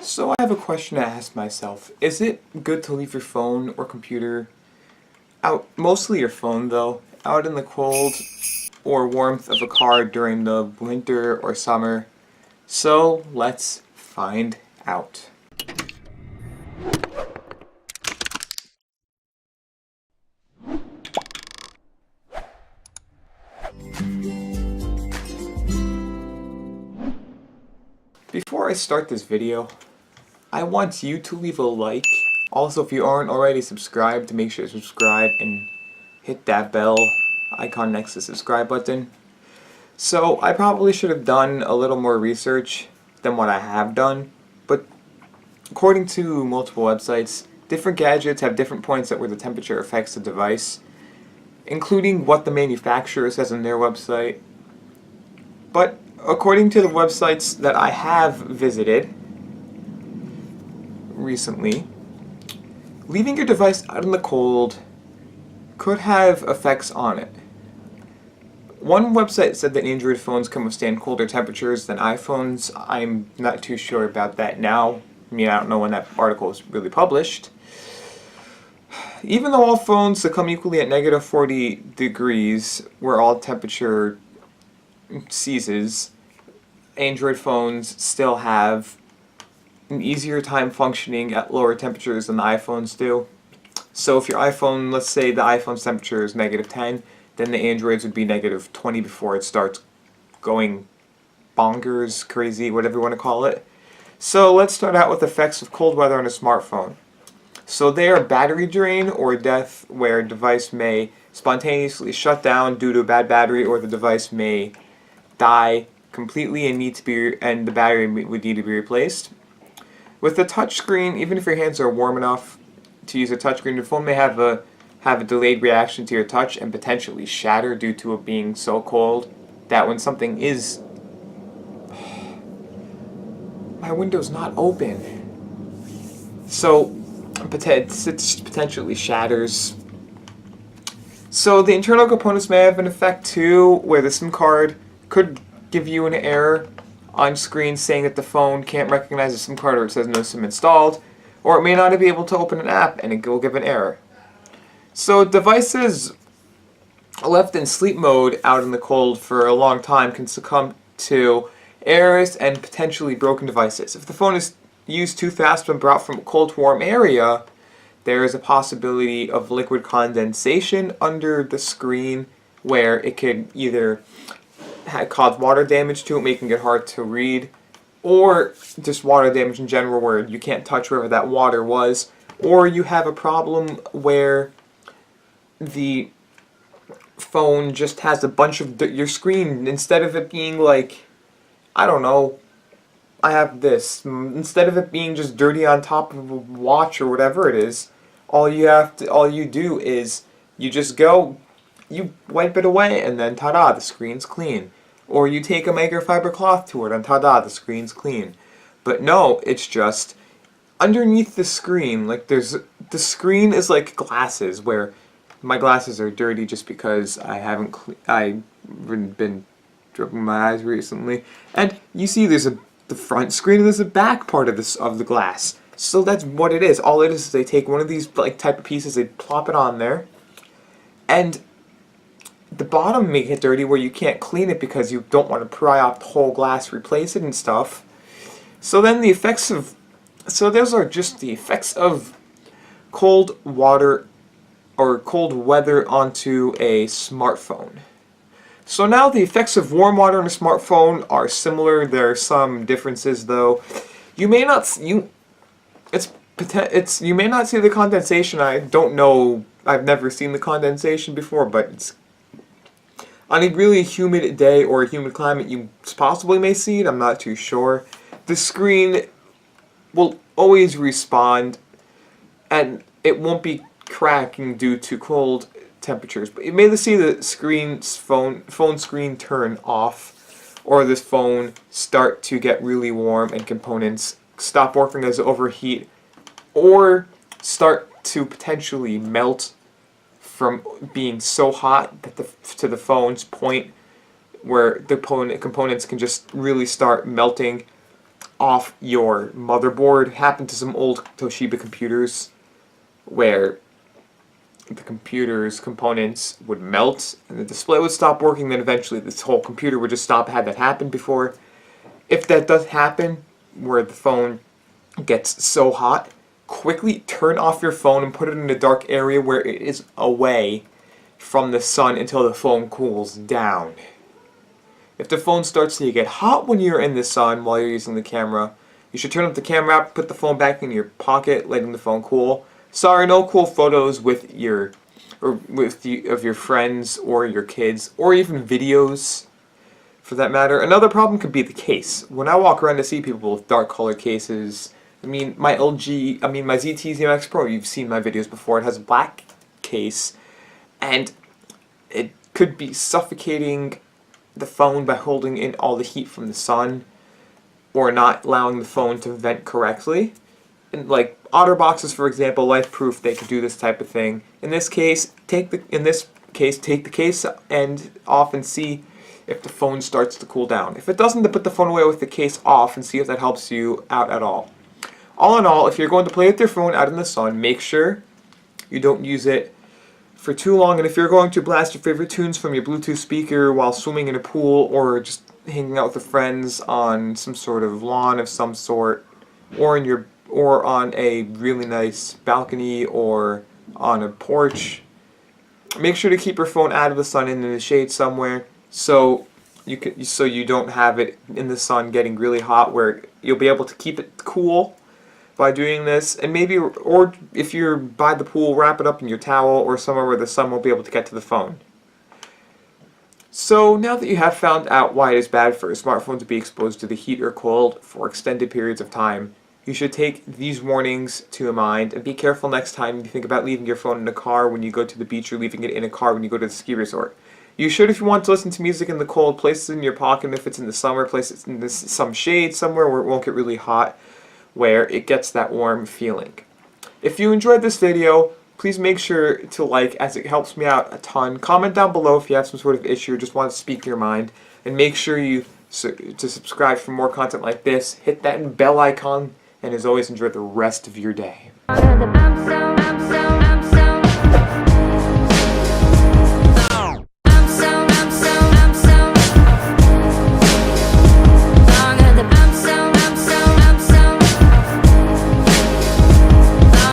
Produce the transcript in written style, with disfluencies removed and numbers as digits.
So I have a question to ask myself. Is it good to leave your phone or computer out, mostly your phone though, out in the cold or warmth of a car during the winter or summer? So let's find out. Before I start this video, I want you to leave a like. Also, if you aren't already subscribed, make sure to subscribe and hit that bell icon next to the subscribe button. So I probably should have done a little more research than what I have done, but according to multiple websites, different gadgets have different points at where the temperature affects the device, including what the manufacturer says on their website. But according to the websites that I have visited recently, leaving your device out in the cold could have effects on it. One website said that Android phones can withstand colder temperatures than iPhones. I'm not too sure about that now. I mean, I don't know when that article was really published. Even though all phones succumb equally at negative 40 degrees, where all temperature ceases, Android phones still have an easier time functioning at lower temperatures than the iPhones do. So if your iPhone, let's say the iPhone's temperature is negative 10, then the Androids would be negative 20 before it starts going bonkers, crazy, whatever you want to call it. So let's start out with effects of cold weather on a smartphone. So they are battery drain or death, where a device may spontaneously shut down due to a bad battery, or the device may die completely and the battery would need to be replaced. With the touchscreen, even if your hands are warm enough to use a touchscreen, the phone may have a delayed reaction to your touch and potentially shatter due to it being so cold that when something is... My window's not open. So it potentially shatters. So the internal components may have an effect too, where the SIM card could give you an error on screen saying that the phone can't recognize a SIM card, or it says no SIM installed, or it may not be able to open an app and it will give an error. So devices left in sleep mode out in the cold for a long time can succumb to errors and potentially broken devices. If the phone is used too fast when brought from a cold to warm area, there is a possibility of liquid condensation under the screen, where it could either cause water damage to it, making it hard to read, or just water damage in general where you can't touch wherever that water was, or you have a problem where the phone just has a bunch of your screen, instead of it being like, I don't know, I have this, instead of it being just dirty on top of a watch or whatever it is, all you do is you just go, you wipe it away, and then ta-da, the screen's clean. Or you take a microfiber cloth to it, and ta-da, the screen's clean. But no, it's just underneath the screen, like the screen is like glasses, where my glasses are dirty just because I've been dripping my eyes recently. And you see there's the front screen and there's the back part of the glass. So that's what it is. All it is they take one of these like type of pieces, they plop it on there, and the bottom may get dirty where you can't clean it because you don't want to pry off the whole glass, replace it and stuff. So then those are just the effects of cold water or cold weather onto a smartphone. So now the effects of warm water on a smartphone are similar. There are some differences though. You may not see the condensation. I don't know. I've never seen the condensation before, but it's on a really humid day or a humid climate, you possibly may see it. I'm not too sure. The screen will always respond, and it won't be cracking due to cold temperatures. But you may see the phone screen turn off, or this phone start to get really warm and components stop working as overheat, or start to potentially melt from being so hot that to the phone's point where the components can just really start melting. off your motherboard. It happened to some old Toshiba computers where the computer's components would melt and the display would stop working, then eventually this whole computer would just stop. Had that happened before? If that does happen, where the phone gets so hot, quickly turn off your phone and put it in a dark area where it is away from the sun until the phone cools down. If the phone starts to get hot when you're in the sun while you're using the camera, you should turn up the camera app, put the phone back in your pocket, letting the phone cool. Sorry, no cool photos with your of your friends or your kids, or even videos for that matter. Another problem could be the case. When I walk around to see people with dark colored cases, my ZT Zero X Pro, you've seen my videos before, it has a black case, and it could be suffocating the phone by holding in all the heat from the sun, or not allowing the phone to vent correctly. And like OtterBoxes, for example, LifeProof, they could do this type of thing. In this case, take the case end off and see if the phone starts to cool down. If it doesn't, then put the phone away with the case off and see if that helps you out at all. All in all, if you're going to play with your phone out in the sun, make sure you don't use it for too long. And if you're going to blast your favorite tunes from your Bluetooth speaker while swimming in a pool or just hanging out with your friends on some sort of lawn of some sort, or on a really nice balcony or on a porch, make sure to keep your phone out of the sun and in the shade somewhere, so you don't have it in the sun getting really hot, where you'll be able to keep it cool by doing this. And maybe, or if you're by the pool, wrap it up in your towel or somewhere where the sun won't be able to get to the phone. So now that you have found out why it is bad for a smartphone to be exposed to the heat or cold for extended periods of time, you should take these warnings to mind and be careful next time you think about leaving your phone in a car when you go to the beach, or leaving it in a car when you go to the ski resort. You should, if you want to listen to music in the cold, place it in your pocket, and if it's in the summer, place it in some shade somewhere where it won't get really hot, where it gets that warm feeling. If you enjoyed this video, please make sure to like, as it helps me out a ton. Comment down below if you have some sort of issue or just want to speak your mind, and make sure to subscribe for more content like this. Hit that bell icon, and as always, enjoy the rest of your day.